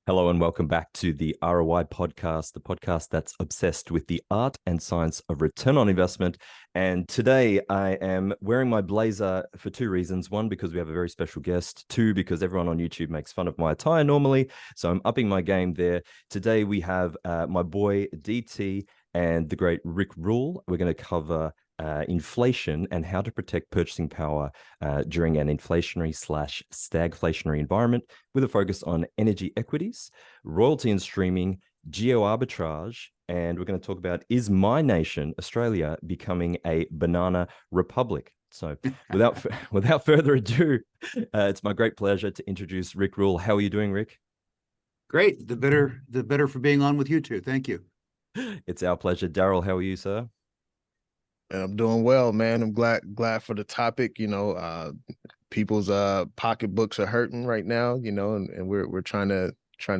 Hello and welcome back to the ROI podcast, the podcast that's obsessed with the art and science of return on investment. And today I am wearing my blazer for two reasons. One, because we have a very special guest. Two, because everyone on YouTube makes fun of my attire normally. So I'm upping my game there. Today we have my boy DT and the great Rick Rule. We're going to cover inflation and how to protect purchasing power during an inflationary/stagflationary environment, with a focus on energy equities, royalty and streaming, geoarbitrage, and we're going to talk about, is my nation, Australia, becoming a banana republic? So without further ado, it's my great pleasure to introduce Rick Rule. How are you doing, Rick? Great. The better for being on with you two. Thank you. It's our pleasure. Daryl, how are you, sir? I'm doing well, man. I'm glad for the topic. People's pocketbooks are hurting right now, and we're trying to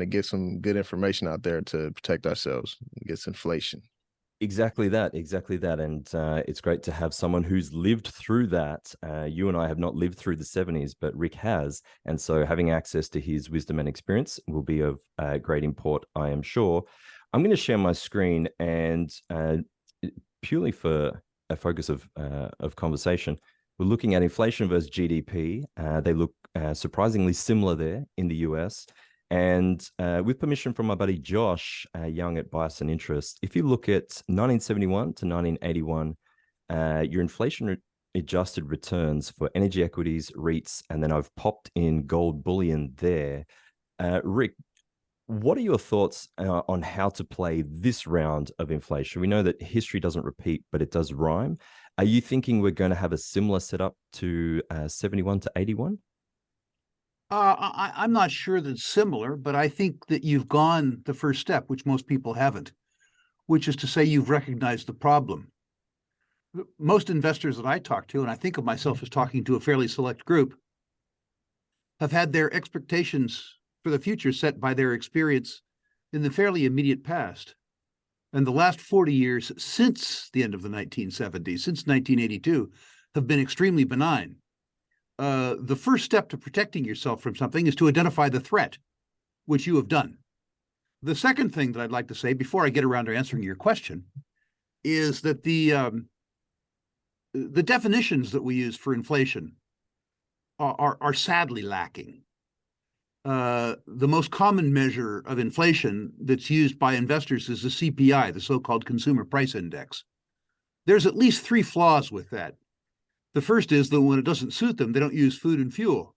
get some good information out there to protect ourselves against inflation. Exactly that. And it's great to have someone who's lived through that. You and I have not lived through the 70s, but Rick has. And so having access to his wisdom and experience will be of great import, I am sure. I'm going to share my screen, and purely for a focus of conversation, we're looking at inflation versus GDP. They look surprisingly similar there in the US. And with permission from my buddy Josh Young at Bias and Interest, if you look at 1971 to 1981, your inflation adjusted returns for energy equities, REITs, and then I've popped in gold bullion there. Rick, what are your thoughts on how to play this round of inflation? We know that history doesn't repeat, but it does rhyme. Are you thinking we're going to have a similar setup to 71 to 81? I'm not sure that it's similar, but I think that you've gone the first step, which most people haven't, which is to say you've recognized the problem. Most investors that I talk to, and I think of myself as talking to a fairly select group, have had their expectations for the future set by their experience in the fairly immediate past. And the last 40 years since the end of the 1970s, since 1982, have been extremely benign. The first step to protecting yourself from something is to identify the threat, which you have done. The second thing that I'd like to say before I get around to answering your question is that the definitions that we use for inflation are sadly lacking. The most common measure of inflation that's used by investors is the CPI, the so-called Consumer Price Index. There's at least three flaws with that. The first is that when it doesn't suit them, they don't use food and fuel.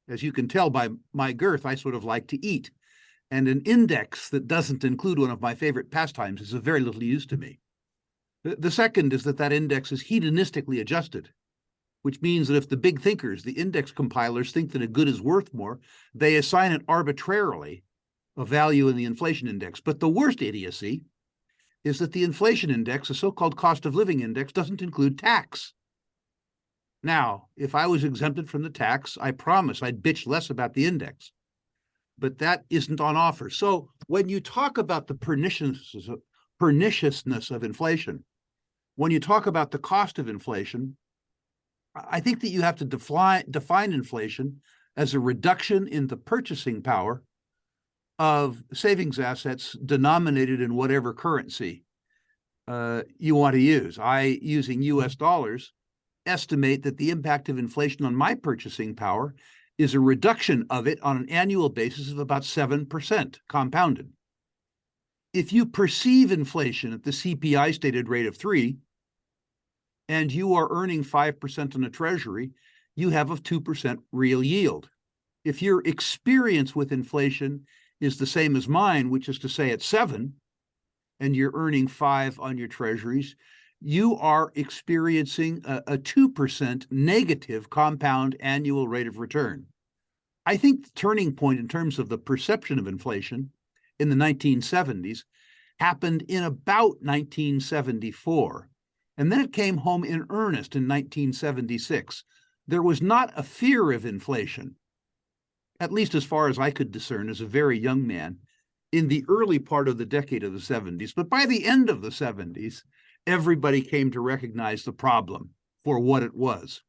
As you can tell by my girth, I sort of like to eat. And an index that doesn't include one of my favorite pastimes is of very little use to me. The second is that index is hedonistically adjusted, which means that if the big thinkers, the index compilers, think that a good is worth more, they assign it arbitrarily a value in the inflation index. But the worst idiocy is that the inflation index, the so-called cost of living index, doesn't include tax. Now, if I was exempted from the tax, I promise I'd bitch less about the index. But that isn't on offer. So when you talk about the perniciousness of inflation, when you talk about the cost of inflation, I think that you have to define inflation as a reduction in the purchasing power of savings assets denominated in whatever currency you want to use. Using US dollars, estimate that the impact of inflation on my purchasing power is a reduction of it on an annual basis of about 7% compounded. If you perceive inflation at the CPI stated rate of 3%, and you are earning 5% on a treasury, you have a 2% real yield. If your experience with inflation is the same as mine, which is to say at 7%, and you're earning 5% on your treasuries, you are experiencing a 2% negative compound annual rate of return. I think the turning point in terms of the perception of inflation in the 1970s happened in about 1974. And then it came home in earnest in 1976. There was not a fear of inflation, at least as far as I could discern as a very young man, in the early part of the decade of the 70s. But by the end of the 70s, everybody came to recognize the problem for what it was.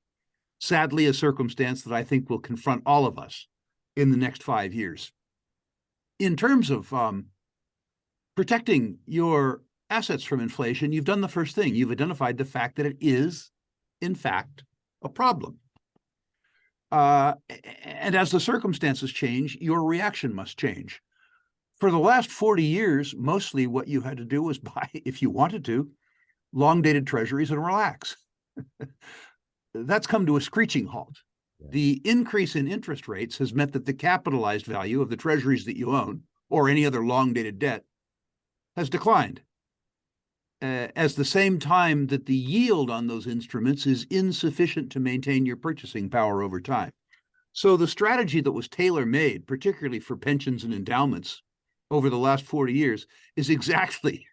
Sadly, a circumstance that I think will confront all of us in the next 5 years. in terms of protecting your assets from inflation, you've done the first thing. You've identified the fact that it is, in fact, a problem. And as the circumstances change, your reaction must change. For the last 40 years, mostly what you had to do was buy, if you wanted to, long-dated treasuries and relax. That's come to a screeching halt. Yeah. The increase in interest rates has meant that the capitalized value of the treasuries that you own, or any other long-dated debt, has declined. As the same time that the yield on those instruments is insufficient to maintain your purchasing power over time. So the strategy that was tailor-made, particularly for pensions and endowments over the last 40 years, is exactly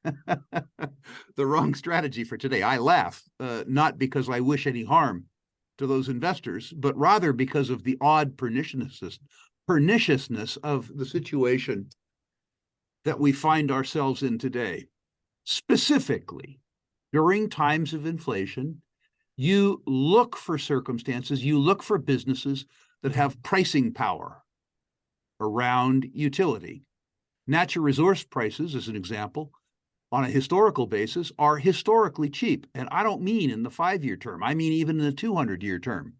the wrong strategy for today. I laugh, not because I wish any harm to those investors, but rather because of the odd perniciousness of the situation that we find ourselves in today. Specifically, during times of inflation, you look for circumstances, you look for businesses that have pricing power around utility. Natural resource prices, as an example, on a historical basis, are historically cheap. And I don't mean in the 5-year term, I mean even in the 200-year term.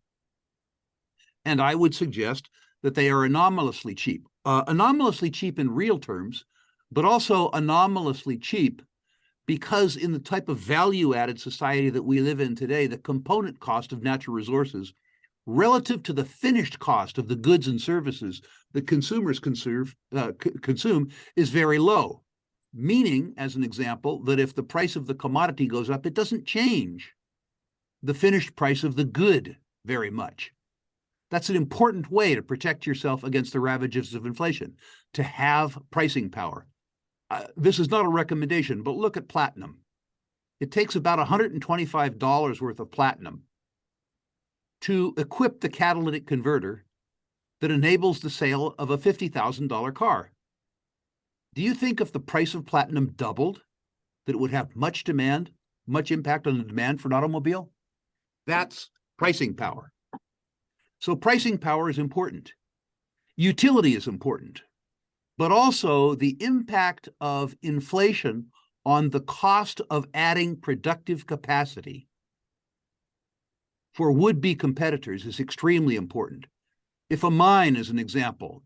And I would suggest that they are anomalously cheap. Anomalously cheap in real terms, but also anomalously cheap because in the type of value-added society that we live in today, the component cost of natural resources relative to the finished cost of the goods and services that consumers consume is very low. Meaning, as an example, that if the price of the commodity goes up, it doesn't change the finished price of the good very much. That's an important way to protect yourself against the ravages of inflation, to have pricing power. This is not a recommendation, but look at platinum. It takes about $125 worth of platinum to equip the catalytic converter that enables the sale of a $50,000 car. Do you think if the price of platinum doubled, that it would have much demand, much impact on the demand for an automobile? That's pricing power. So pricing power is important. Utility is important, but also the impact of inflation on the cost of adding productive capacity for would-be competitors is extremely important. If a mine, as an example,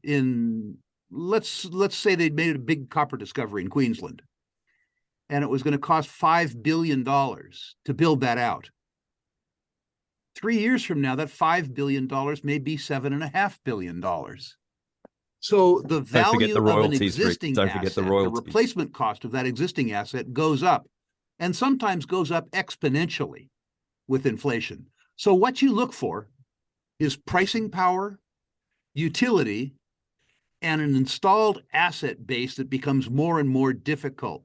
let's say they'd made a big copper discovery in Queensland, and it was going to cost $5 billion to build that out. 3 years from now, that $5 billion may be $7.5 billion. So the value of an existing asset, the replacement cost of that existing asset goes up, and sometimes goes up exponentially with inflation. So what you look for is pricing power, utility, and an installed asset base that becomes more and more difficult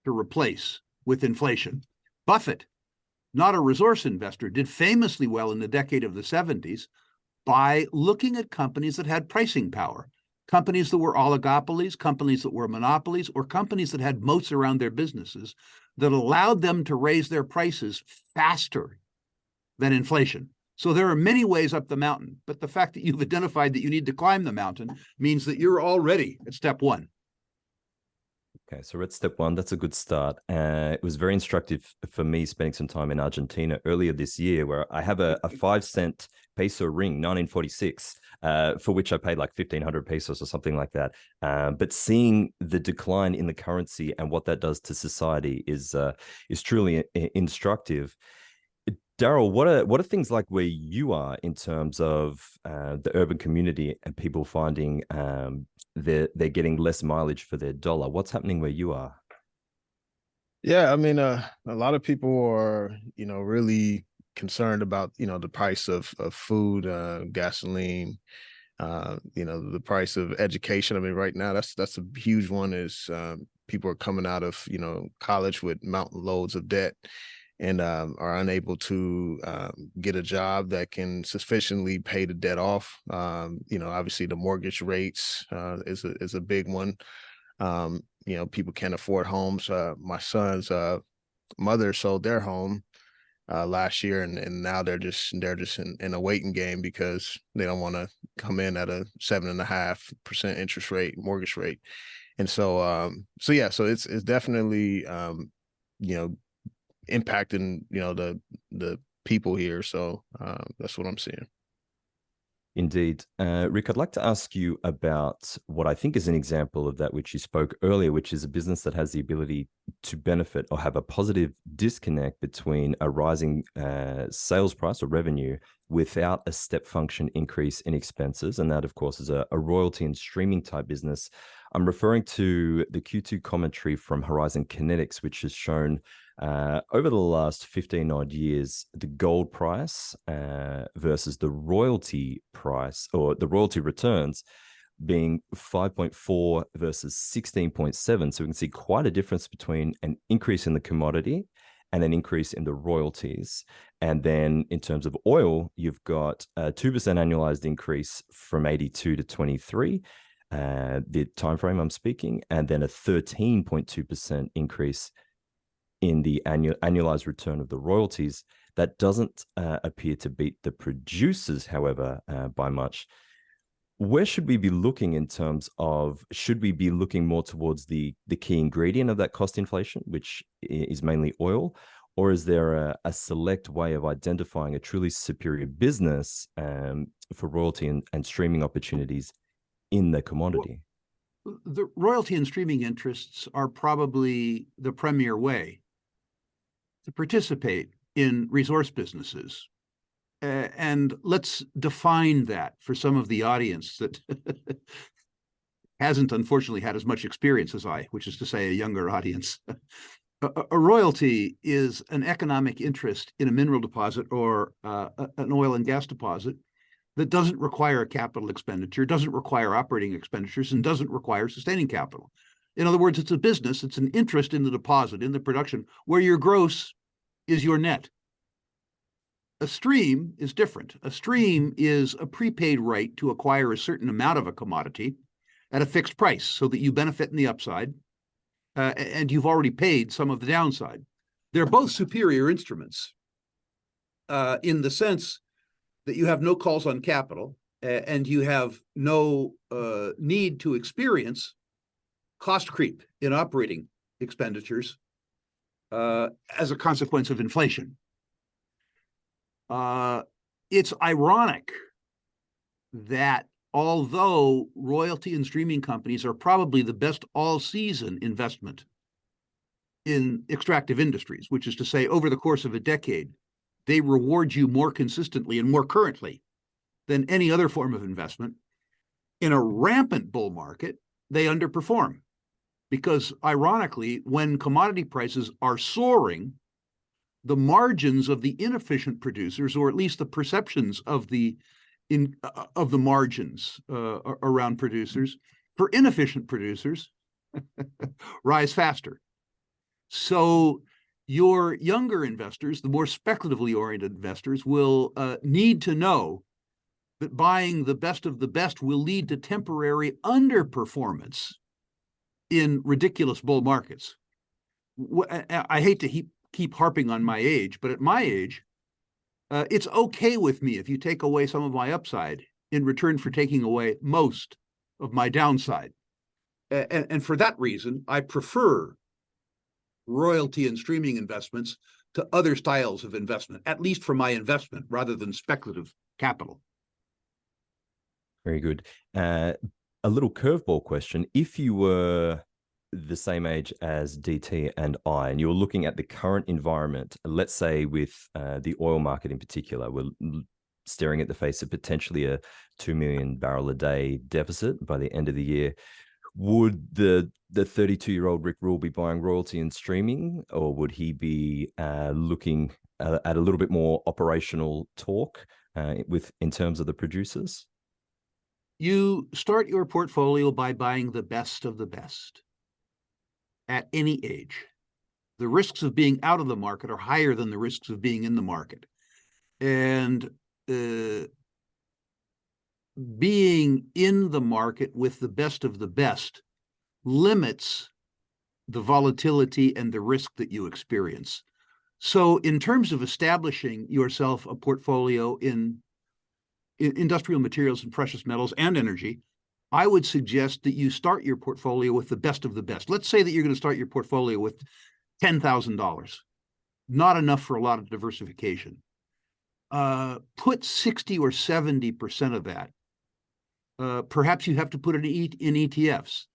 to replace with inflation. Buffett, not a resource investor, did famously well in the decade of the 70s by looking at companies that had pricing power, companies that were oligopolies, companies that were monopolies, or companies that had moats around their businesses that allowed them to raise their prices faster than inflation. So there are many ways up the mountain, but the fact that you've identified that you need to climb the mountain means that you're already at step one. Okay, so we're at step one. That's a good start. It was very instructive for me spending some time in Argentina earlier this year, where I have a 5-cent peso ring, 1946, for which I paid like 1,500 pesos or something like that. But seeing the decline in the currency and what that does to society is truly instructive. Daryl, what are things like where you are in terms of the urban community and people finding they're getting less mileage for their dollar? What's happening where you are? Yeah, I mean, a lot of people are, really concerned about, the price of food, gasoline, the price of education. I mean, right now, that's a huge one. Is people are coming out of, college with mountain loads of debt, and are unable to get a job that can sufficiently pay the debt off. Obviously the mortgage rates is a big one. People can't afford homes. My son's mother sold their home, last year, and now they're just in a waiting game because they don't want to come in at a 7.5% interest rate mortgage rate. And so it's definitely impacting the people here. So that's what I'm seeing. Indeed. Rick, I'd like to ask you about what I think is an example of that which you spoke earlier, which is a business that has the ability to benefit or have a positive disconnect between a rising sales price or revenue without a step function increase in expenses. And that, of course, is a royalty and streaming type business. I'm referring to the Q2 commentary from Horizon Kinetics, which has shown over the last 15 odd years, the gold price versus the royalty price or the royalty returns being 5.4 versus 16.7. So we can see quite a difference between an increase in the commodity and an increase in the royalties. And then in terms of oil, you've got a 2% annualized increase from 82 to 23, the time frame I'm speaking, and then a 13.2% increase in the annualized return of the royalties. That doesn't appear to beat the producers, however, by much. Where should we be looking in terms of, should we be looking more towards the key ingredient of that cost inflation, which is mainly oil, or is there a select way of identifying a truly superior business for royalty and streaming opportunities in the commodity? Well, the royalty and streaming interests are probably the premier way to participate in resource businesses. And let's define that for some of the audience that hasn't, unfortunately, had as much experience as I, which is to say a younger audience. A royalty is an economic interest in a mineral deposit or an oil and gas deposit that doesn't require a capital expenditure, doesn't require operating expenditures, and doesn't require sustaining capital. In other words, it's a business, it's an interest in the deposit, in the production, where your gross is your net. A stream is different. A stream is a prepaid right to acquire a certain amount of a commodity at a fixed price so that you benefit in the upside, and you've already paid some of the downside. They're both superior instruments in the sense that you have no calls on capital and you have no need to experience cost creep in operating expenditures as a consequence of inflation. It's ironic that although royalty and streaming companies are probably the best all-season investment in extractive industries, which is to say, over the course of a decade, they reward you more consistently and more currently than any other form of investment. In a rampant bull market, they underperform because, ironically, when commodity prices are soaring, the margins of the inefficient producers, or at least the perceptions of the margins around producers for inefficient producers, rise faster. So your younger investors, the more speculatively oriented investors, will need to know that buying the best of the best will lead to temporary underperformance in ridiculous bull markets. I hate to keep harping on my age, but at my age, it's okay with me if you take away some of my upside in return for taking away most of my downside. And for that reason, I prefer royalty and streaming investments to other styles of investment, at least for my investment, rather than speculative capital. Very good. A little curveball question. If you were the same age as DT and I, and you're looking at the current environment, let's say with the oil market in particular, we're staring at the face of potentially a 2 million barrel a day deficit by the end of the year. Would the 32-year-old Rick Rule be buying royalty and streaming, or would he be looking at a little bit more operational talk in terms of the producers? You start your portfolio by buying the best of the best at any age. The risks of being out of the market are higher than the risks of being in the market. And being in the market with the best of the best limits the volatility and the risk that you experience. So in terms of establishing yourself a portfolio in industrial materials and precious metals and energy, I would suggest that you start your portfolio with the best of the best. Let's say that you're going to start your portfolio with $10,000. Not enough for a lot of diversification. Put 60 or 70% of that. Perhaps you have to put it in ETFs,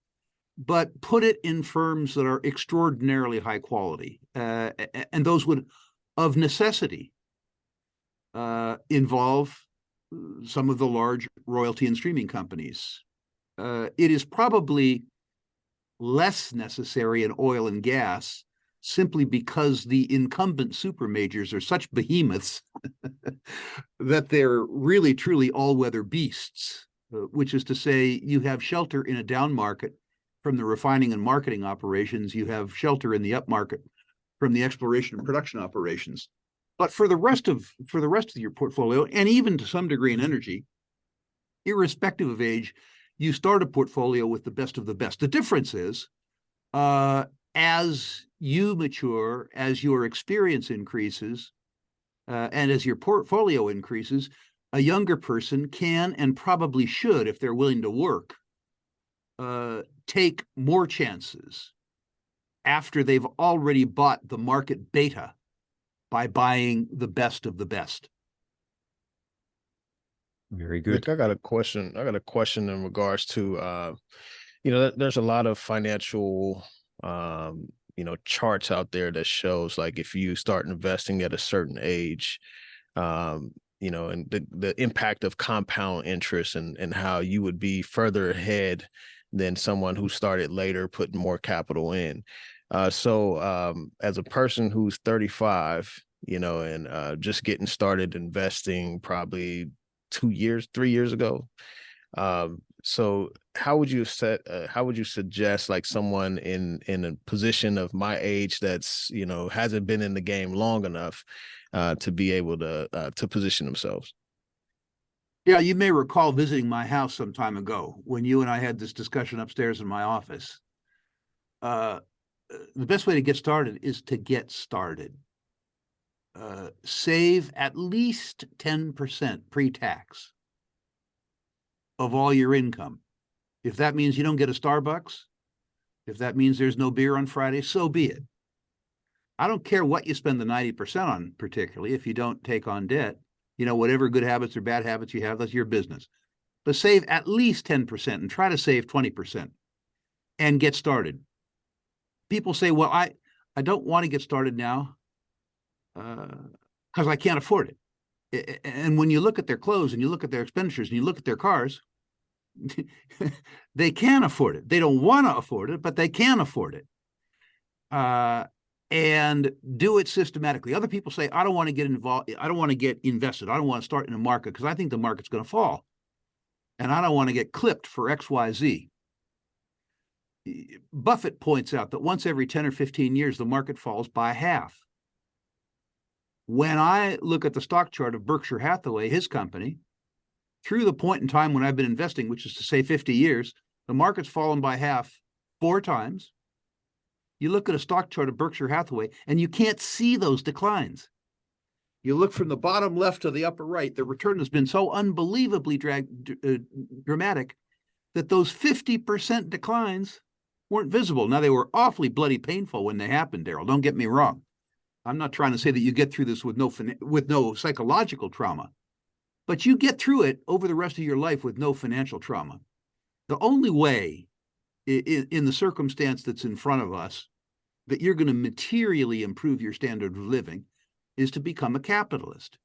but put it in firms that are extraordinarily high quality. And those would, of necessity, involve some of the large royalty and streaming companies. It is probably less necessary in oil and gas simply because the incumbent super majors are such behemoths that they're really, truly all-weather beasts, which is to say you have shelter in a down market from the refining and marketing operations, you have shelter in the up market from the exploration and production operations. But for the rest of your portfolio, and even to some degree in energy, irrespective of age, you start a portfolio with the best of the best. The difference is, as you mature, as your experience increases, and as your portfolio increases, a younger person can and probably should, if they're willing to work, take more chances after they've already bought the market beta by buying the best of the best. Very good. Nick, I got a question. In regards to, there's a lot of financial, charts out there that shows like if you start investing at a certain age, and the impact of compound interest and how you would be further ahead than someone who started later, putting more capital in. So as a person who's 35, and just getting started investing probably 3 years ago. So how would you suggest like someone in a position of my age that's, hasn't been in the game long enough to be able to position themselves? Yeah, you may recall visiting my house some time ago when you and I had this discussion upstairs in my office. The best way to get started is to get started. Save at least 10% pre-tax of all your income. If that means you don't get a Starbucks, if that means there's no beer on Friday, so be it. I don't care what you spend the 90% on, particularly if you don't take on debt. Whatever good habits or bad habits you have, that's your business. But save at least 10% and try to save 20% and get started. People say, well, I don't want to get started now because I can't afford it. And when you look at their clothes and you look at their expenditures and you look at their cars, they can afford it. They don't want to afford it, but they can afford it. And do it systematically. Other people say, I don't want to get involved. I don't want to get invested. I don't want to start in a market because I think the market's going to fall. And I don't want to get clipped for X, Y, Z. Buffett points out that once every 10 or 15 years, the market falls by half. When I look at the stock chart of Berkshire Hathaway, his company, through the point in time when I've been investing, which is to say 50 years, the market's fallen by half 4 times. You look at a stock chart of Berkshire Hathaway, and you can't see those declines. You look from the bottom left to the upper right, the return has been so unbelievably dramatic that those 50% declines weren't visible. Now, they were awfully bloody painful when they happened, Daryl. Don't get me wrong. I'm not trying to say that you get through this with no psychological trauma, but you get through it over the rest of your life with no financial trauma. The only way in the circumstance that's in front of us that you're going to materially improve your standard of living is to become a capitalist.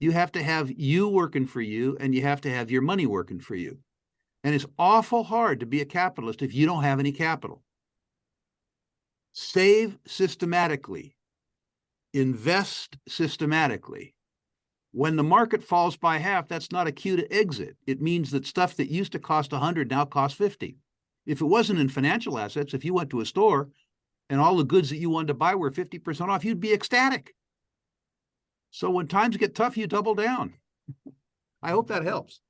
You have to have you working for you, and you have to have your money working for you. And it's awful hard to be a capitalist if you don't have any capital. Save systematically. Invest systematically. When the market falls by half, that's not a cue to exit. It means that stuff that used to cost 100 now costs 50. If it wasn't in financial assets, if you went to a store and all the goods that you wanted to buy were 50% off, you'd be ecstatic. So when times get tough, you double down. I hope that helps.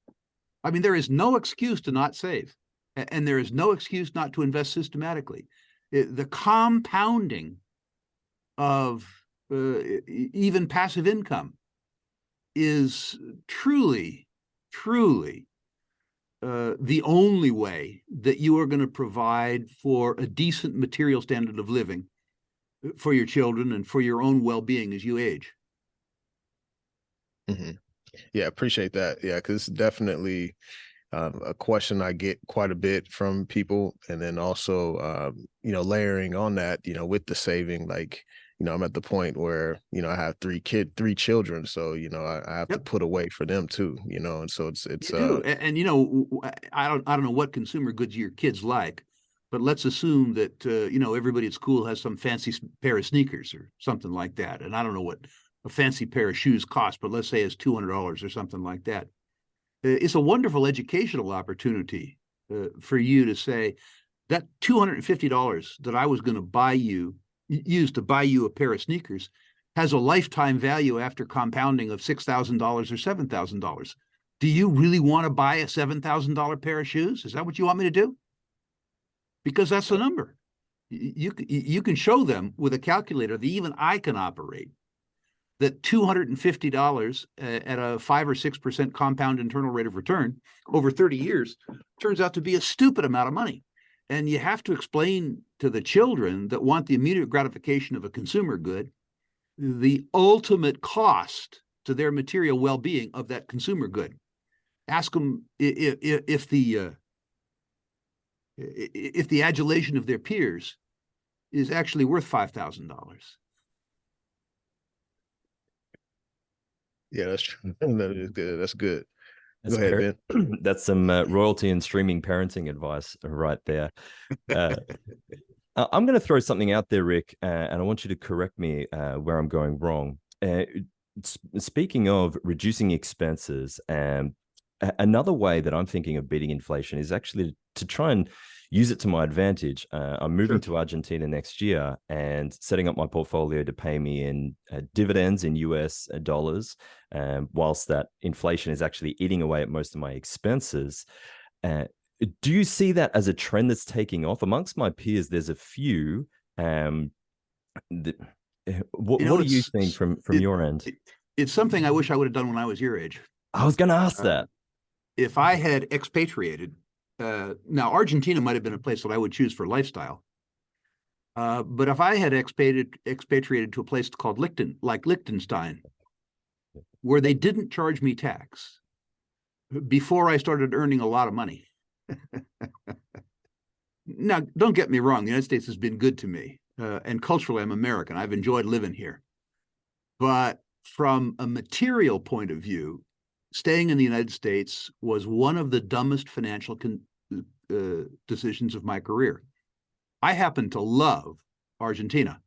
I mean, there is no excuse to not save, and there is no excuse not to invest systematically. The compounding of even passive income, is truly, truly the only way that you are going to provide for a decent material standard of living for your children and for your own well-being as you age. Mm-hmm. Yeah, appreciate that. Yeah, because it's definitely a question I get quite a bit from people. And then also, layering on that, with the saving, like, I'm at the point where, I have three children. So, I have to put away for them too, and so it's, you do. And I don't know what consumer goods your kids like, but let's assume that, everybody at school has some fancy pair of sneakers or something like that. And I don't know what a fancy pair of shoes cost, but let's say it's $200 or something like that. It's a wonderful educational opportunity for you to say that $250 that I was going to use to buy you a pair of sneakers has a lifetime value after compounding of $6,000 or $7,000. Do you really want to buy a $7,000 pair of shoes? Is that what you want me to do? Because that's the number. You can show them with a calculator that even I can operate, that $250 at a 5 or 6% compound internal rate of return over 30 years turns out to be a stupid amount of money. And you have to explain to the children that want the immediate gratification of a consumer good the ultimate cost to their material well-being of that consumer good. Ask them if the adulation of their peers is actually worth $5,000. Yeah, that's true. That is good. That's good. Go ahead, Ben. That's some royalty and streaming parenting advice right there. I'm going to throw something out there, Rick, and I want you to correct me where I'm going wrong. Speaking of reducing expenses, another way that I'm thinking of beating inflation is actually to try and use it to my advantage. I'm moving to Argentina next year and setting up my portfolio to pay me in dividends in US dollars, whilst that inflation is actually eating away at most of my expenses. Do you see that as a trend that's taking off amongst my peers? There's a few. What do you think from your end? It's something I wish I would have done when I was your age. I was going to ask that. If I had expatriated, now Argentina might have been a place that I would choose for lifestyle. But if I had expatriated to a place called Liechtenstein, where they didn't charge me tax before I started earning a lot of money. Now, don't get me wrong, the United States has been good to me, and culturally I'm American. I've enjoyed living here. But from a material point of view, staying in the United States was one of the dumbest financial decisions of my career. I happen to love Argentina.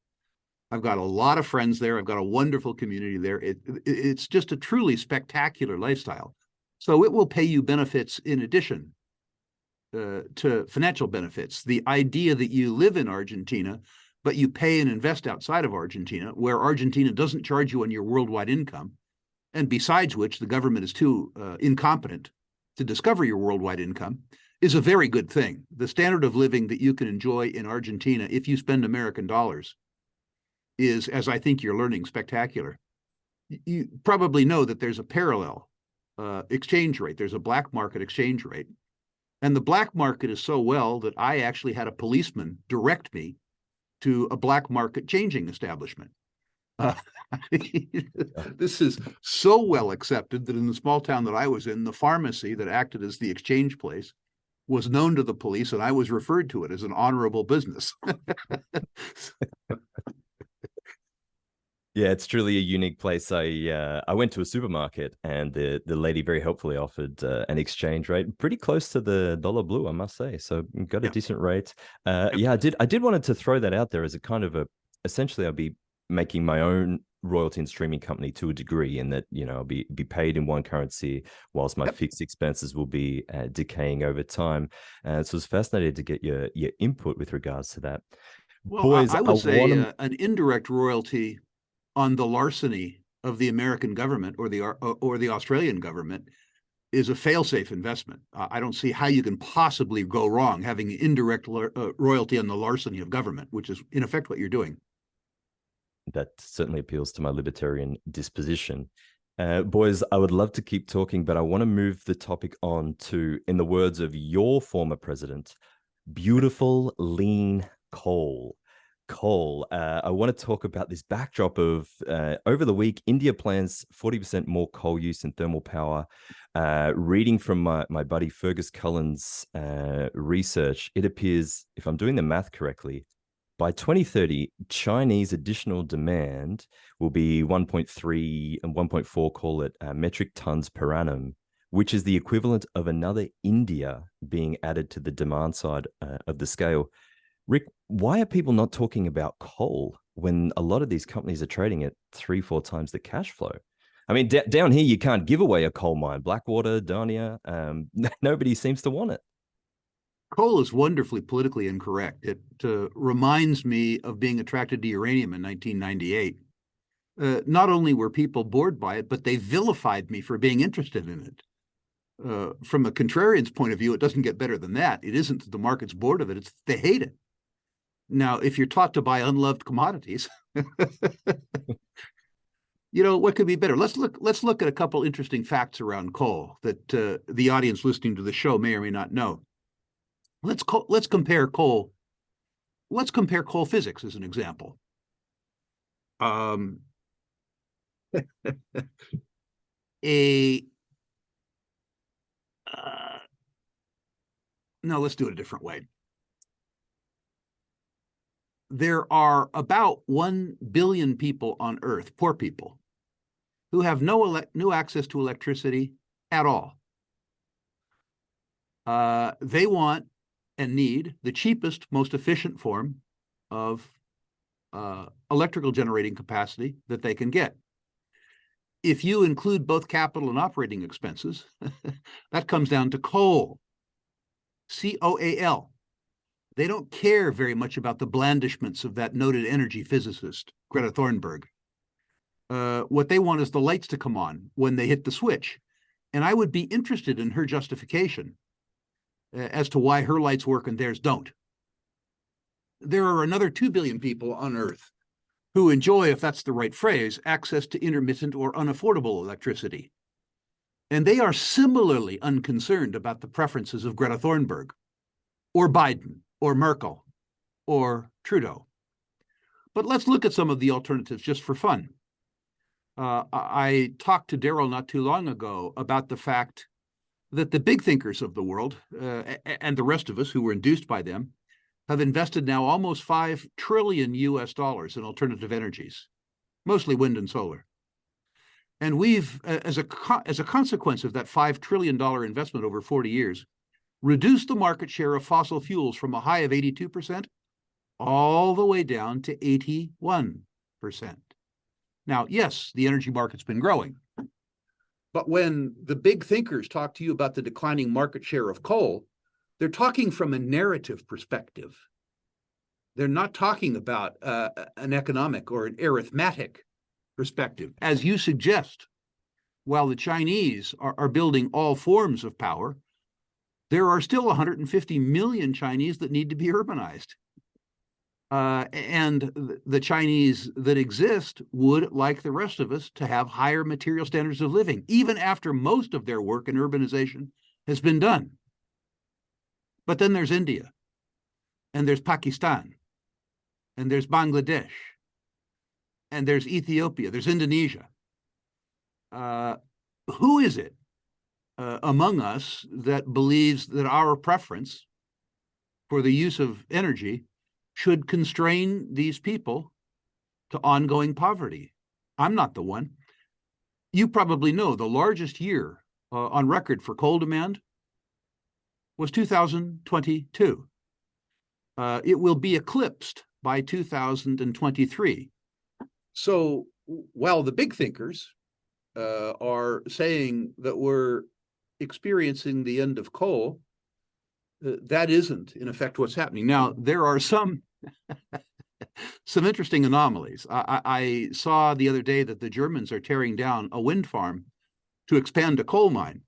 I've got a lot of friends there. I've got a wonderful community there. It's just a truly spectacular lifestyle. So it will pay you benefits in addition to financial benefits. The idea that you live in Argentina, but you pay and invest outside of Argentina, where Argentina doesn't charge you on your worldwide income, and besides which the government is too incompetent to discover your worldwide income, is a very good thing. The standard of living that you can enjoy in Argentina, if you spend American dollars, is, as I think you're learning, spectacular. You probably know that there's a parallel exchange rate. There's a black market exchange rate. And the black market is so well that I actually had a policeman direct me to a black market changing establishment. This is so well accepted that in the small town that I was in, the pharmacy that acted as the exchange place was known to the police, and I was referred to it as an honorable business. Yeah, it's truly a unique place. I went to a supermarket, and the lady very helpfully offered an exchange rate pretty close to the dollar blue, I must say. So got a decent rate. Yeah, I did wanted to throw that out there as a kind of essentially I'll be making my own royalty and streaming company to a degree, in that I'll be paid in one currency whilst my fixed expenses will be decaying over time. So it's fascinating to get your input with regards to that. Well, boys, I would say an indirect royalty on the larceny of the American government or the Australian government is a fail-safe investment. I don't see how you can possibly go wrong having indirect royalty on the larceny of government, which is in effect what you're doing. That certainly appeals to my libertarian disposition. Boys, I would love to keep talking, but I want to move the topic on to, in the words of your former president, beautiful, lean coal. Coal. I want to talk about this backdrop of over the week, India plans 40% more coal use in thermal power. Reading from my buddy Fergus Cullen's research, it appears, if I'm doing the math correctly, by 2030, Chinese additional demand will be 1.3 and 1.4, call it, metric tons per annum, which is the equivalent of another India being added to the demand side of the scale. Rick, why are people not talking about coal when a lot of these companies are trading at 3-4 times the cash flow? I mean, down here, you can't give away a coal mine. Blackwater, Dania, nobody seems to want it. Coal is wonderfully politically incorrect. It reminds me of being attracted to uranium in 1998. Not only were people bored by it, but they vilified me for being interested in it. From a contrarian's point of view, it doesn't get better than that. It isn't that the market's bored of it, it's they hate it. Now, if you're taught to buy unloved commodities, what could be better? Let's look at a couple interesting facts around coal that the audience listening to the show may or may not know. Let's compare coal. Let's compare coal physics as an example. No, let's do it a different way. There are about 1 billion people on Earth, poor people, who have no access to electricity at all. They want and need the cheapest, most efficient form of electrical generating capacity that they can get. If you include both capital and operating expenses, that comes down to coal, C-O-A-L. They don't care very much about the blandishments of that noted energy physicist, Greta Thunberg. What they want is the lights to come on when they hit the switch. And I would be interested in her justification as to why her lights work and theirs don't. There are another 2 billion people on Earth who enjoy, if that's the right phrase, access to intermittent or unaffordable electricity. And they are similarly unconcerned about the preferences of Greta Thunberg, or Biden, or Merkel, or Trudeau. But let's look at some of the alternatives just for fun. I talked to Daryl not too long ago about the fact that the big thinkers of the world, and the rest of us who were induced by them, have invested now almost $5 trillion US in alternative energies, mostly wind and solar. And we've, as a consequence of that $5 trillion investment over 40 years, reduced the market share of fossil fuels from a high of 82% all the way down to 81%. Now, yes, the energy market's been growing. But when the big thinkers talk to you about the declining market share of coal, they're talking from a narrative perspective. They're not talking about an economic or an arithmetic perspective. As you suggest, while the Chinese are building all forms of power, there are still 150 million Chinese that need to be urbanized. And the Chinese that exist would, like the rest of us, to have higher material standards of living, even after most of their work in urbanization has been done. But then there's India, and there's Pakistan, and there's Bangladesh, and there's Ethiopia, there's Indonesia. Who is it among us that believes that our preference for the use of energy should constrain these people to ongoing poverty? I'm not the one. You probably know the largest year on record for coal demand was 2022. It will be eclipsed by 2023. So while the big thinkers are saying that we're experiencing the end of coal, that isn't, in effect, what's happening. Now, there are some interesting anomalies. I saw the other day that the Germans are tearing down a wind farm to expand a coal mine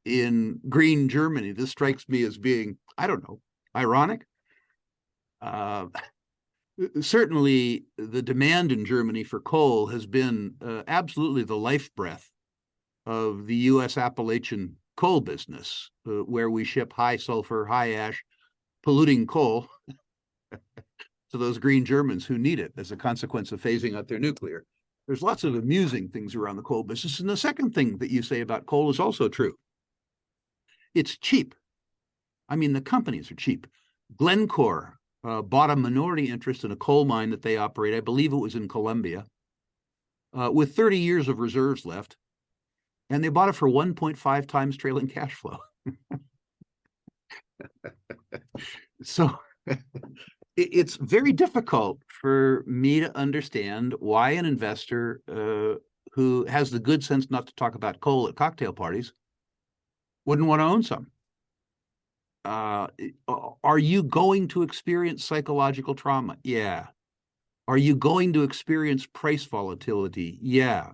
in green Germany. This strikes me as being, I don't know, ironic. Certainly, the demand in Germany for coal has been absolutely the life breath of the U.S. Appalachian coal business, where we ship high sulfur, high ash, polluting coal to those green Germans who need it as a consequence of phasing out their nuclear. There's lots of amusing things around the coal business. And the second thing that you say about coal is also true. It's cheap. I mean, the companies are cheap. Glencore bought a minority interest in a coal mine that they operate. I believe it was in Colombia, with 30 years of reserves left. And they bought it for 1.5 times trailing cash flow. So it's very difficult for me to understand why an investor who has the good sense not to talk about coal at cocktail parties wouldn't want to own some. Are you going to experience psychological trauma? Yeah. Are you going to experience price volatility? Yeah.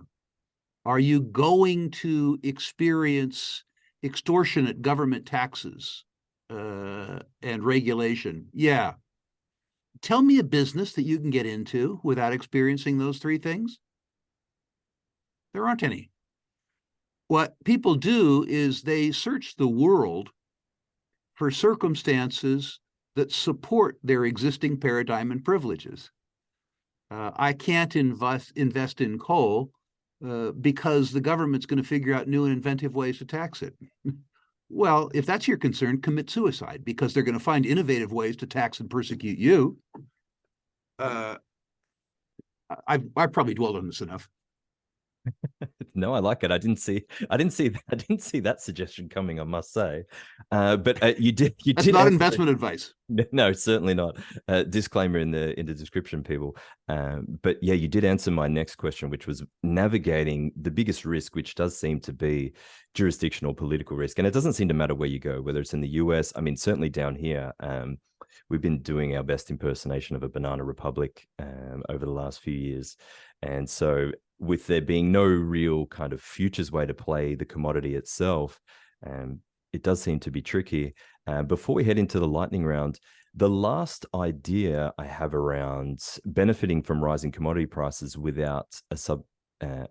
Are you going to experience extortionate government taxes and regulation? Yeah. Tell me a business that you can get into without experiencing those three things. There aren't any. What people do is they search the world for circumstances that support their existing paradigm and privileges. I can't invest in coal because the government's going to figure out new and inventive ways to tax it. Well, if that's your concern, commit suicide, because they're going to find innovative ways to tax and persecute you. I've probably dwelled on this enough. No, I like it. I didn't see that suggestion coming, I must say. But you did. That's not investment advice. No, certainly not. Disclaimer in the description, people. But yeah, you did answer my next question, which was navigating the biggest risk, which does seem to be jurisdictional political risk. And it doesn't seem to matter where you go, whether it's in the US. I mean, certainly down here, we've been doing our best impersonation of a banana republic over the last few years. And so with there being no real kind of futures way to play the commodity itself, it does seem to be tricky. Before we head into the lightning round, the last idea I have around benefiting from rising commodity prices without a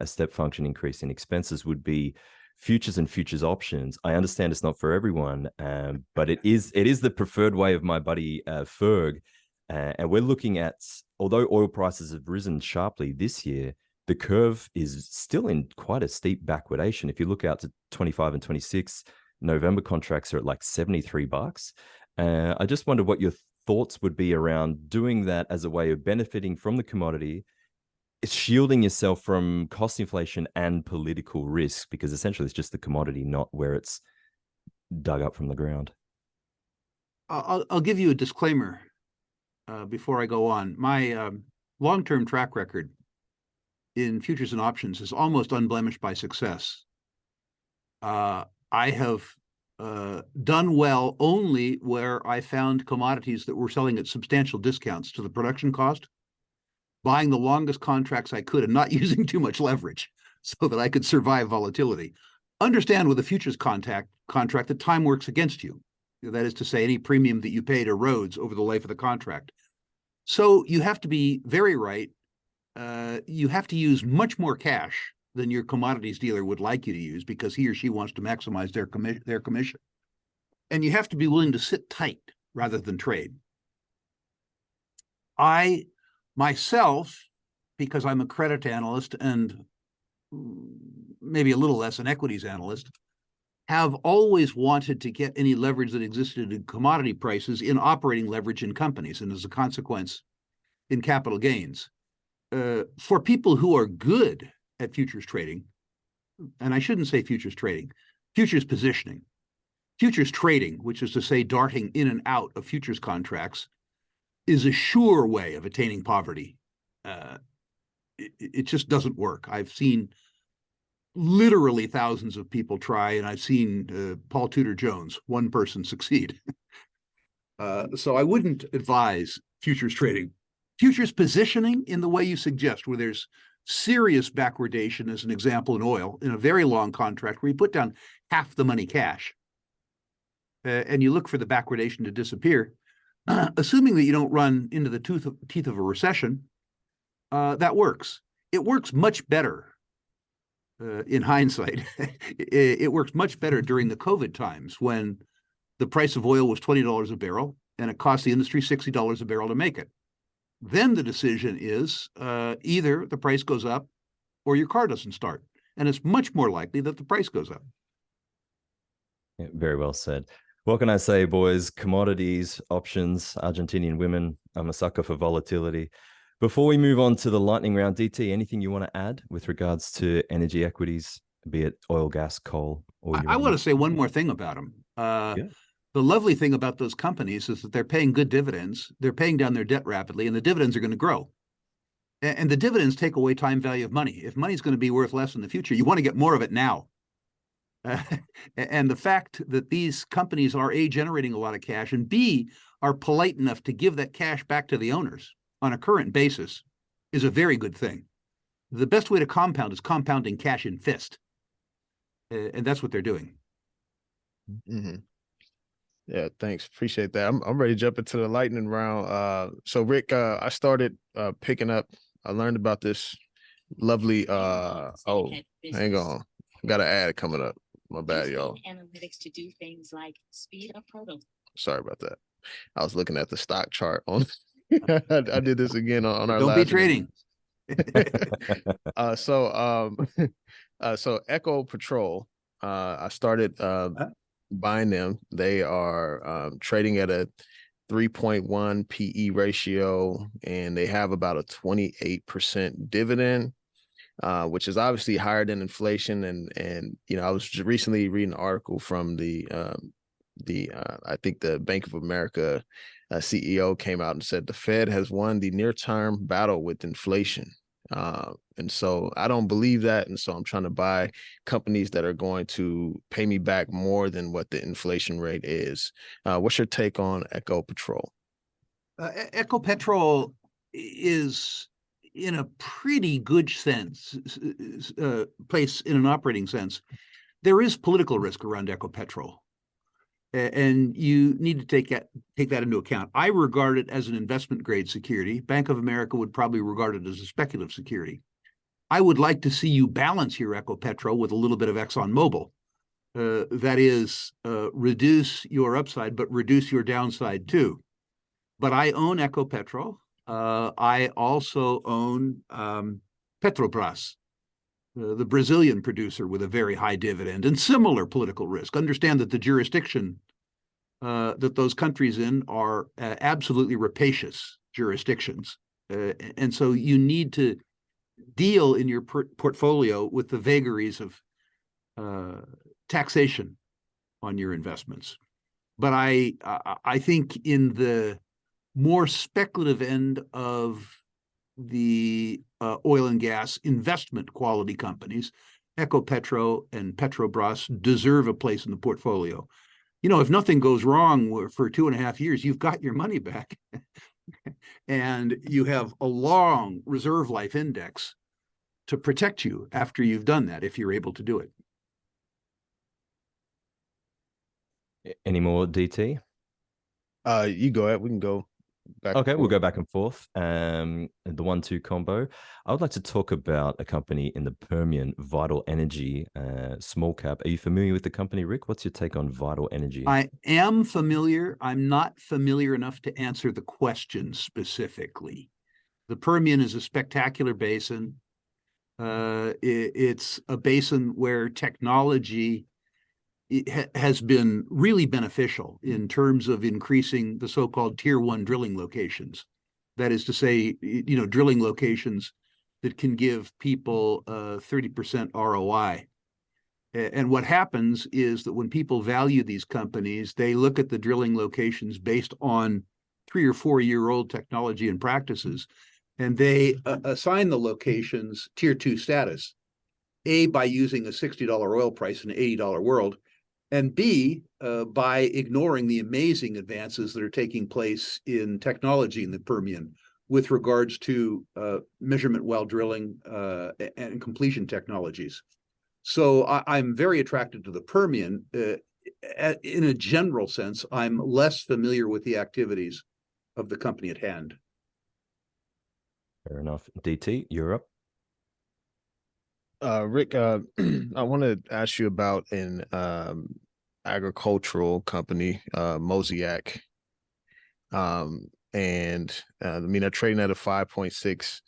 step function increase in expenses would be futures and futures options. I understand it's not for everyone, but it is the preferred way of my buddy Ferg. And we're looking at, although oil prices have risen sharply this year, the curve is still in quite a steep backwardation. If you look out to 25 and 26, November contracts are at like $73. I just wonder what your thoughts would be around doing that as a way of benefiting from the commodity, shielding yourself from cost inflation and political risk, because essentially it's just the commodity, not where it's dug up from the ground. I'll give you a disclaimer before I go on. My long-term track record in futures and options is almost unblemished by success. I have done well only where I found commodities that were selling at substantial discounts to the production cost, buying the longest contracts I could and not using too much leverage so that I could survive volatility. Understand with a futures contract that time works against you. That is to say, any premium that you paid erodes over the life of the contract. So you have to be very right. You have to use much more cash than your commodities dealer would like you to use, because he or she wants to maximize their commission. And you have to be willing to sit tight rather than trade. I myself, because I'm a credit analyst and maybe a little less an equities analyst, have always wanted to get any leverage that existed in commodity prices in operating leverage in companies, and as a consequence, in capital gains. For people who are good at futures trading, and I shouldn't say futures trading, futures positioning, futures trading, which is to say darting in and out of futures contracts, is a sure way of attaining poverty. It just doesn't work. I've seen literally thousands of people try, and I've seen Paul Tudor Jones, one person, succeed. So I wouldn't advise futures trading. Futures positioning in the way you suggest, where there's serious backwardation, as an example in oil, in a very long contract where you put down half the money cash, and you look for the backwardation to disappear, assuming that you don't run into the teeth of a recession, that works. It works much better in hindsight. It works much better during the COVID times when the price of oil was $20 a barrel and it cost the industry $60 a barrel to make it. Then the decision is either the price goes up or your car doesn't start. And it's much more likely that the price goes up. Yeah, very well said. What can I say, boys? Commodities, options, Argentinian women. I'm a sucker for volatility. Before we move on to the lightning round, DT, anything you want to add with regards to energy equities, be it oil, gas, coal, or I want to say one more thing about them. Yeah. The lovely thing about those companies is that they're paying good dividends. They're paying down their debt rapidly, and the dividends are going to grow. And the dividends take away time value of money. If money's going to be worth less in the future, you want to get more of it now. And the fact that these companies are A, generating a lot of cash, and B, are polite enough to give that cash back to the owners on a current basis is a very good thing. The best way to compound is compounding cash in fist. And that's what they're doing. Mm-hmm. Yeah, thanks. Appreciate that. I'm ready to jump into the lightning round. So Rick, I started picking up, I learned about this lovely hang on. Got an ad coming up. My bad, y'all. Analytics to do things like speed up proto. Sorry about that. I was looking at the stock chart on I did this again on our Don't last be trading. So Echo Patrol, I started buying them. They are trading at a 3.1 PE ratio, and they have about a 28% dividend, which is obviously higher than inflation. And you know, I was recently reading an article from I think the Bank of America CEO came out and said the Fed has won the near-term battle with inflation. And so I don't believe that. And so I'm trying to buy companies that are going to pay me back more than what the inflation rate is. What's your take on Echo Patrol? Echo Petrol is in a pretty good sense, place in an operating sense. There is political risk around Echo Petrol, and you need to take that into account. I regard it as an investment grade security. Bank of America would probably regard it as a speculative security. I would like to see you balance your Echo Petrol with a little bit of ExxonMobil. That is, reduce your upside, but reduce your downside too. But I own Echo Petrol. I also own Petrobras, the Brazilian producer with a very high dividend and similar political risk. Understand that the jurisdiction that those countries in are absolutely rapacious jurisdictions. And so you need to deal in your portfolio with the vagaries of taxation on your investments. But I think in the more speculative end of the oil and gas investment quality companies, Ecopetrol and Petrobras deserve a place in the portfolio. You know, if nothing goes wrong for 2.5 years, you've got your money back. And you have a long reserve life index to protect you after you've done that, if you're able to do it. Any more, DT? You go ahead. We can go back. Okay, we'll go back and forth. The 1-2 combo. I would like to talk about a company in the Permian, Vital Energy, small cap. Are you familiar with the company, Rick? What's your take on Vital Energy? I am familiar. I'm not familiar enough to answer the question specifically. The Permian is a spectacular basin. It's a basin where technology has been really beneficial in terms of increasing the so-called tier 1 drilling locations. That is to say, you know, drilling locations that can give people 30% ROI. And what happens is that when people value these companies, they look at the drilling locations based on 3 or 4 year old technology and practices, and they assign the locations tier 2 status, A, by using a $60 oil price in an $80 world, and B, by ignoring the amazing advances that are taking place in technology in the Permian with regards to measurement well drilling and completion technologies. So I'm very attracted to the Permian. In a general sense, I'm less familiar with the activities of the company at hand. Fair enough. DT, you're up. Rick, I want to ask you about an agricultural company, Mosaic. And I mean, they're trading at a 5.6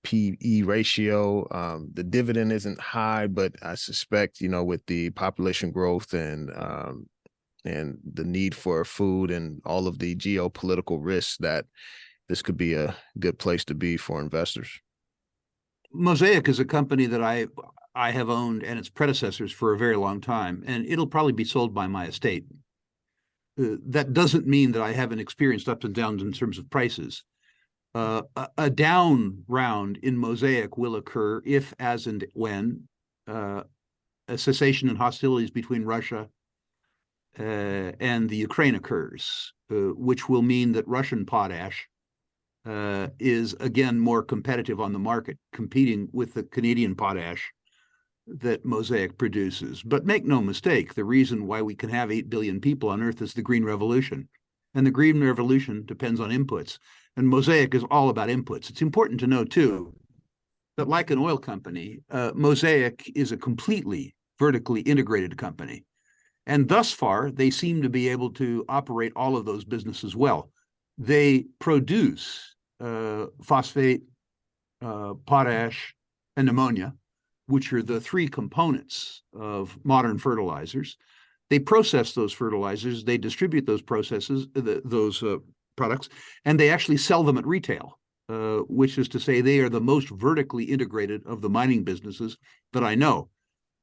PE ratio. The dividend isn't high, but I suspect, you know, with the population growth and the need for food and all of the geopolitical risks, that this could be a good place to be for investors. Mosaic is a company that I have owned and its predecessors for a very long time, and it'll probably be sold by my estate. That doesn't mean that I haven't experienced ups and downs in terms of prices. A down round in Mosaic will occur if, as, and when a cessation in hostilities between Russia and the Ukraine occurs, which will mean that Russian potash is again more competitive on the market, competing with the Canadian potash that Mosaic produces. But make no mistake, the reason why we can have 8 billion people on Earth is the Green Revolution. And the Green Revolution depends on inputs. And Mosaic is all about inputs. It's important to know, too, that like an oil company, Mosaic is a completely vertically integrated company. And thus far, they seem to be able to operate all of those businesses well. They produce phosphate, potash, and ammonia, which are the three components of modern fertilizers. They process those fertilizers, they distribute those products, and they actually sell them at retail, which is to say they are the most vertically integrated of the mining businesses that I know.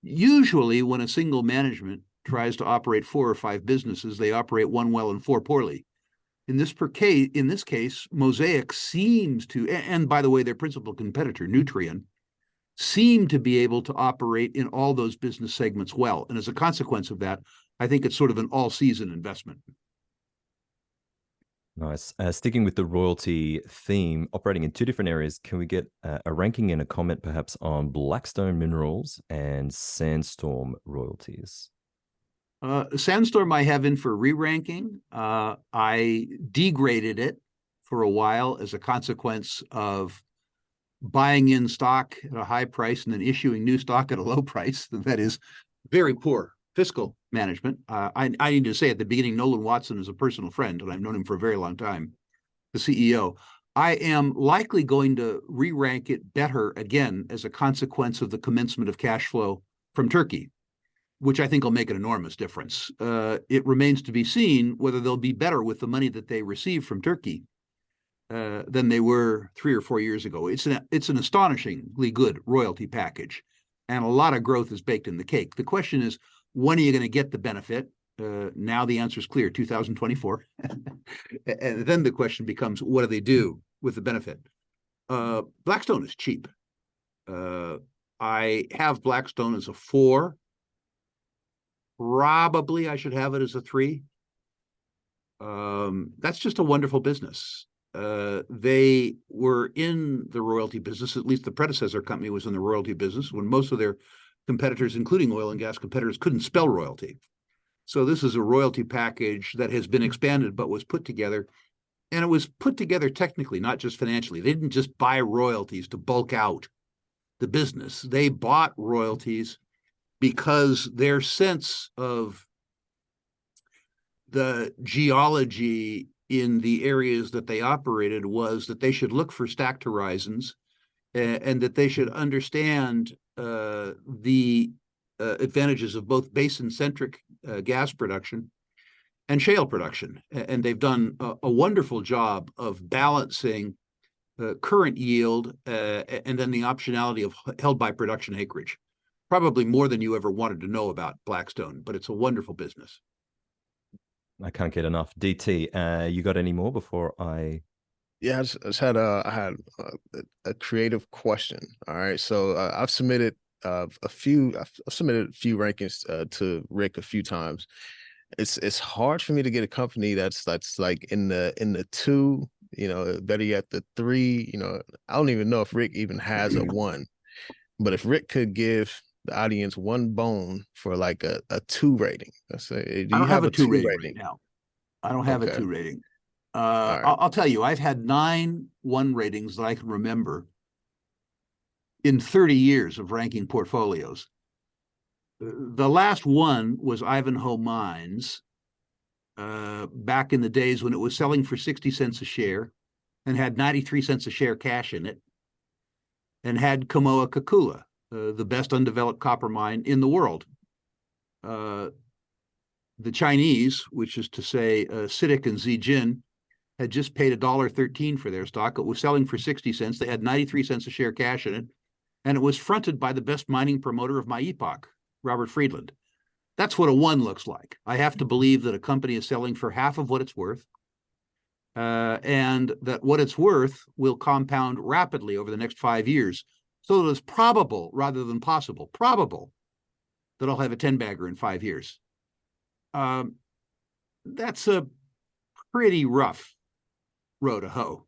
Usually, when a single management tries to operate 4 or 5 businesses, they operate one well and 4 poorly. In this case, Mosaic seems to, and by the way, their principal competitor, Nutrien, seem to be able to operate in all those business segments well. And as a consequence of that, I think it's sort of an all-season investment. Nice. Sticking with the royalty theme, operating in 2 different areas, can we get a ranking and a comment perhaps on Blackstone Minerals and Sandstorm royalties? Sandstorm I have in for re-ranking. I degraded it for a while as a consequence of buying in stock at a high price and then issuing new stock at a low price. That is very poor fiscal management. I need to say at the beginning, Nolan Watson is a personal friend, and I've known him for a very long time, the CEO. I am likely going to re-rank it better again as a consequence of the commencement of cash flow from Turkey, which I think will make an enormous difference. It remains to be seen whether they'll be better with the money that they receive from Turkey than they were 3 or 4 years ago. It's an astonishingly good royalty package, and a lot of growth is baked in the cake. The question is, when are you going to get the benefit? Now the answer is clear, 2024. And then the question becomes, what do they do with the benefit? Blackstone is cheap. I have Blackstone as a 4. Probably I should have it as a 3. That's just a wonderful business. They were in the royalty business, at least the predecessor company was in the royalty business, when most of their competitors, including oil and gas competitors, couldn't spell royalty. So this is a royalty package that has been expanded but was put together, and it was put together technically, not just financially. They didn't just buy royalties to bulk out the business. They bought royalties because their sense of the geology in the areas that they operated was that they should look for stacked horizons and that they should understand the advantages of both basin-centric gas production and shale production. And they've done a wonderful job of balancing current yield and then the optionality of held by production acreage. Probably more than you ever wanted to know about Blackstone, but it's a wonderful business. I can't get enough. DT, you got any more before I? Yeah, I had a creative question. All right, so I've submitted a few rankings to Rick a few times. It's hard for me to get a company that's like in the 2, you know, better yet the 3. You know, I don't even know if Rick even has a 1, but if Rick could give the audience one bone for like a 2 rating, let's say, do you have a 2 rating right now? I don't have a 2 rating. right. I'll tell you, I've had 9 1 ratings that I can remember in 30 years of ranking portfolios. The last one was Ivanhoe Mines, back in the days when it was selling for 60 cents a share and had 93 cents a share cash in it, and had Kamoa-Kakula, the best undeveloped copper mine in the world. The Chinese, which is to say CITIC and Zijin, had just paid $1.13 for their stock. It was selling for 60 cents. They had 93 cents a share cash in it, and it was fronted by the best mining promoter of my epoch, Robert Friedland. That's what a 1 looks like. I have to believe that a company is selling for half of what it's worth, and that what it's worth will compound rapidly over the next 5 years. So that it's probable, rather than possible, probable that I'll have a 10-bagger in 5 years. That's a pretty rough row to hoe.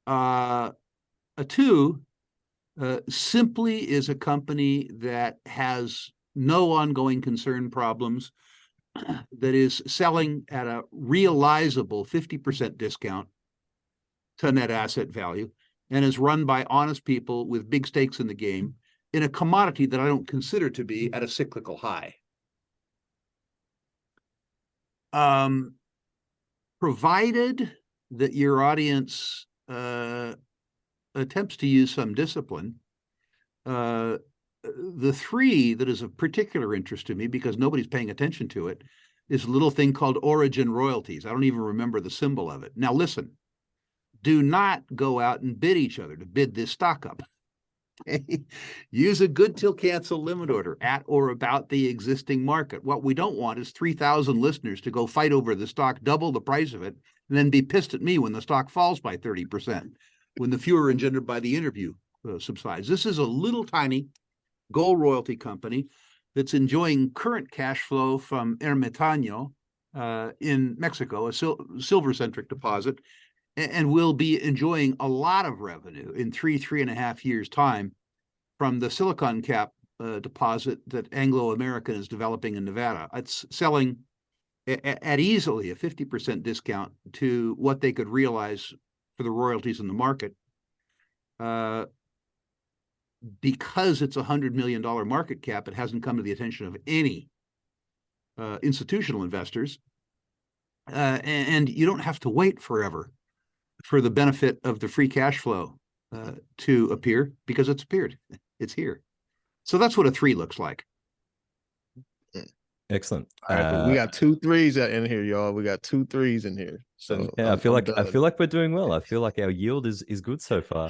A 2 simply is a company that has no ongoing concern problems, that is selling at a realizable 50% discount to net asset value, and is run by honest people with big stakes in the game in a commodity that I don't consider to be at a cyclical high. Provided that your audience attempts to use some discipline, the 3 that is of particular interest to me, because nobody's paying attention to it, is a little thing called origin royalties. I don't even remember the symbol of it. Now listen, do not go out and bid each other to bid this stock up. Use a good till cancel limit order at or about the existing market. What we don't want is 3,000 listeners to go fight over the stock, double the price of it, and then be pissed at me when the stock falls by 30%, when the furor engendered by the interview subsides. This is a little tiny gold royalty company that's enjoying current cash flow from Ermitaño in Mexico, a silver-centric deposit, and will be enjoying a lot of revenue in 3.5 years' time from the silicon cap deposit that Anglo American is developing in Nevada. It's selling at easily a 50% discount to what they could realize for the royalties in the market. Because it's a $100 million market cap, it hasn't come to the attention of any institutional investors. And you don't have to wait forever for the benefit of the free cash flow to appear, because it's appeared. It's here. So that's what a 3 looks like. Excellent. All right, we got 2 3s in here, y'all. We got 2 3s in here. So yeah, I feel like we're doing well. I feel like our yield is good so far.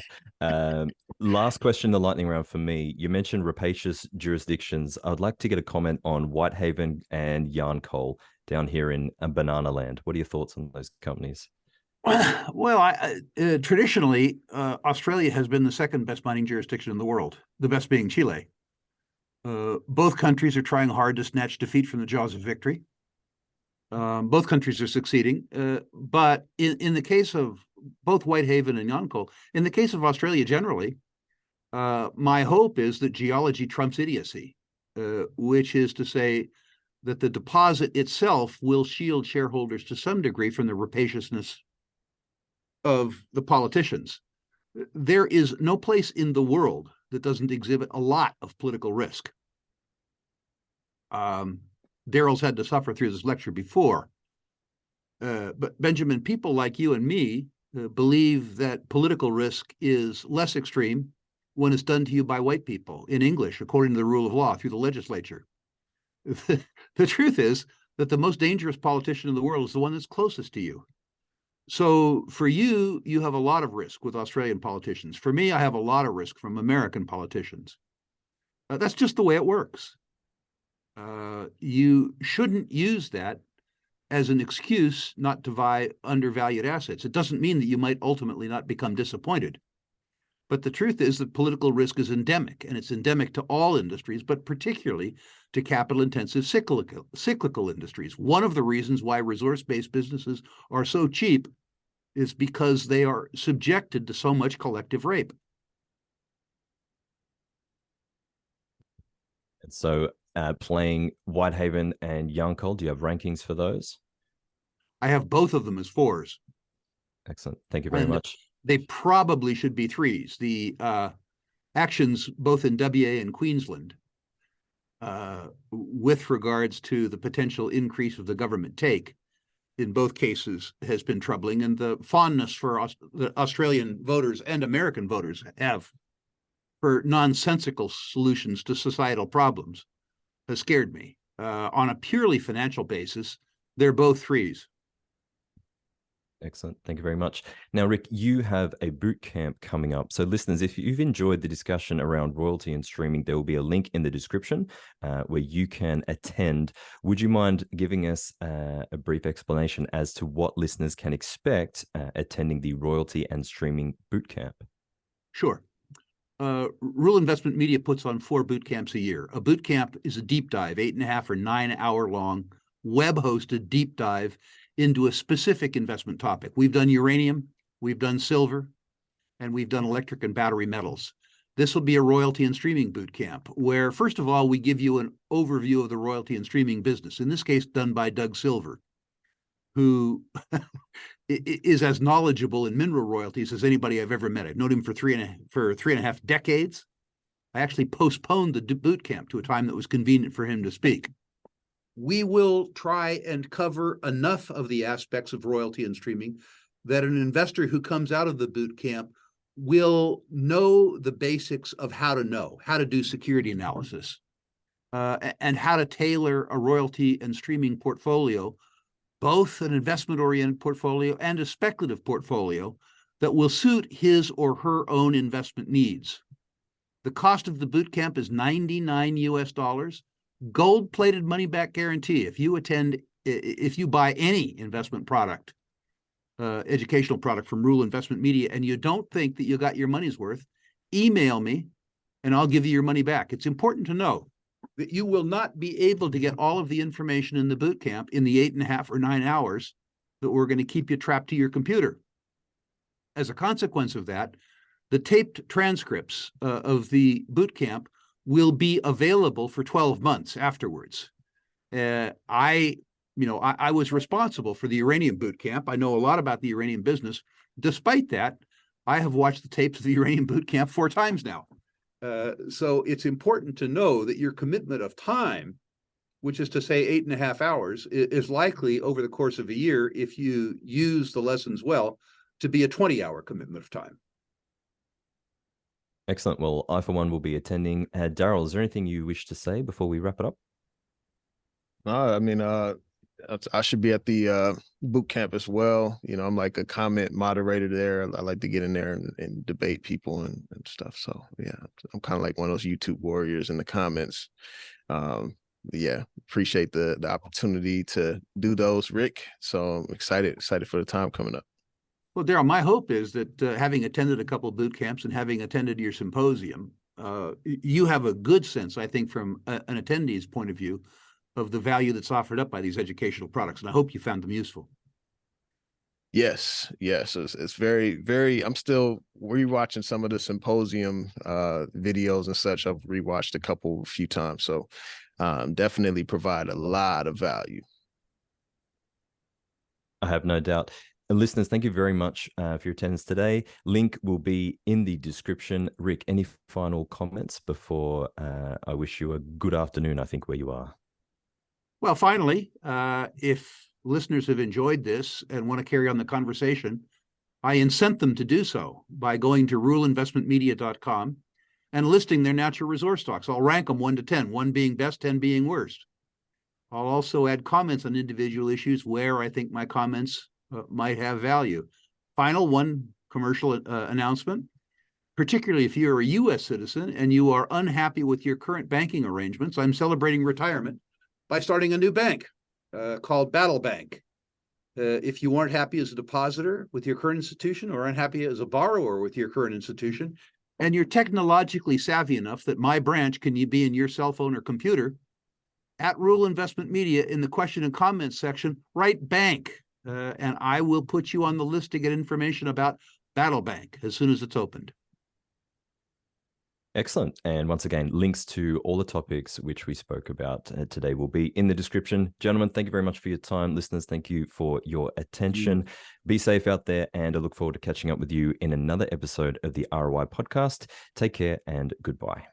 Last question, the lightning round for me. You mentioned rapacious jurisdictions. I would like to get a comment on Whitehaven and Yarncoal down here in Banana Land. What are your thoughts on those companies? Well, traditionally, Australia has been the second best mining jurisdiction in the world, the best being Chile. Both countries are trying hard to snatch defeat from the jaws of victory. Both countries are succeeding. But in the case of both Whitehaven and Yarncoal, in the case of Australia generally, my hope is that geology trumps idiocy, which is to say that the deposit itself will shield shareholders to some degree from the rapaciousness of the politicians. There is no place in the world that doesn't exhibit a lot of political risk. Daryl's had to suffer through this lecture before. But Benjamin, people like you and me believe that political risk is less extreme when it's done to you by white people in English, according to the rule of law through the legislature. The truth is that the most dangerous politician in the world is the one that's closest to you. So for you, you have a lot of risk with Australian politicians. For me, I have a lot of risk from American politicians. That's just the way it works. You shouldn't use that as an excuse not to buy undervalued assets. It doesn't mean that you might ultimately not become disappointed. But the truth is that political risk is endemic, and it's endemic to all industries, but particularly to capital-intensive cyclical industries. One of the reasons why resource-based businesses are so cheap is because they are subjected to so much collective rape. And so playing Whitehaven and Yarncoal, do you have rankings for those? I have both of them as 4s. Excellent. Thank you very much. They probably should be 3s. The actions both in WA and Queensland with regards to the potential increase of the government take in both cases has been troubling, and the fondness for the Australian voters and American voters have for nonsensical solutions to societal problems has scared me. On a purely financial basis, they're both 3s. Excellent. Thank you very much. Now, Rick, you have a boot camp coming up. So listeners, if you've enjoyed the discussion around royalty and streaming, there will be a link in the description where you can attend. Would you mind giving us a brief explanation as to what listeners can expect attending the royalty and streaming boot camp? Sure. Rule Investment Media puts on 4 boot camps a year. A boot camp is a deep dive, 8.5 or 9 hour long, web-hosted deep dive into a specific investment topic. We've done uranium, we've done silver, and we've done electric and battery metals. This will be a royalty and streaming boot camp where, first of all, we give you an overview of the royalty and streaming business, in this case done by Doug Silver, who is as knowledgeable in mineral royalties as anybody I've ever met. I've known him for three and a half decades. I actually postponed the boot camp to a time that was convenient for him to speak. We will try and cover enough of the aspects of royalty and streaming that an investor who comes out of the boot camp will know the basics of how to do security analysis, and how to tailor a royalty and streaming portfolio, both an investment-oriented portfolio and a speculative portfolio that will suit his or her own investment needs. The cost of the boot camp is $99 US. Gold-plated money-back guarantee. If you buy any investment product, educational product from Rule Investment Media, and you don't think that you got your money's worth, email me and I'll give you your money back. It's important to know that you will not be able to get all of the information in the boot camp in the 8.5 or 9 hours that we're going to keep you trapped to your computer. As a consequence of that, the taped transcripts of the boot camp will be available for 12 months afterwards. I was responsible for the uranium boot camp. I know a lot about the uranium business. Despite that, I have watched the tapes of the uranium boot camp 4 times now. So it's important to know that your commitment of time, which is to say 8.5 hours, is likely over the course of a year, if you use the lessons well, to be a 20-hour commitment of time. Excellent. Well, I, for one, will be attending. Daryl, is there anything you wish to say before we wrap it up? No, I mean, I should be at the boot camp as well. You know, I'm like a comment moderator there. I like to get in there and debate people and stuff. So yeah, I'm kind of like one of those YouTube warriors in the comments. Yeah, appreciate the opportunity to do those, Rick. So I'm excited for the time coming up. Well, Daryl, my hope is that having attended a couple of boot camps and having attended your symposium, you have a good sense, I think, from an attendee's point of view, of the value that's offered up by these educational products. And I hope you found them useful. Yes. It's very, very, I'm still rewatching some of the symposium videos and such. I've rewatched a few times. So definitely provide a lot of value. I have no doubt. Listeners, thank you very much for your attendance today. Link will be in the description. Rick, any final comments before I wish you a good afternoon, I think, where you are? Well, finally, if listeners have enjoyed this and want to carry on the conversation, I incent them to do so by going to ruleinvestmentmedia.com and listing their natural resource stocks. I'll rank them 1 to 10, 1 being best, 10 being worst. I'll also add comments on individual issues where I think my comments might have value. Final one commercial announcement, particularly if you're a U.S. citizen and you are unhappy with your current banking arrangements, I'm celebrating retirement by starting a new bank called Battle Bank. If you aren't happy as a depositor with your current institution or unhappy as a borrower with your current institution, and you're technologically savvy enough that my branch can be in your cell phone or computer, at Rule Investment Media in the question and comments section, write bank. And I will put you on the list to get information about Battle Bank as soon as it's opened. Excellent. And once again, links to all the topics which we spoke about today will be in the description. Gentlemen, thank you very much for your time. Listeners, thank you for your attention. Be safe out there, and I look forward to catching up with you in another episode of the ROI podcast. Take care and goodbye.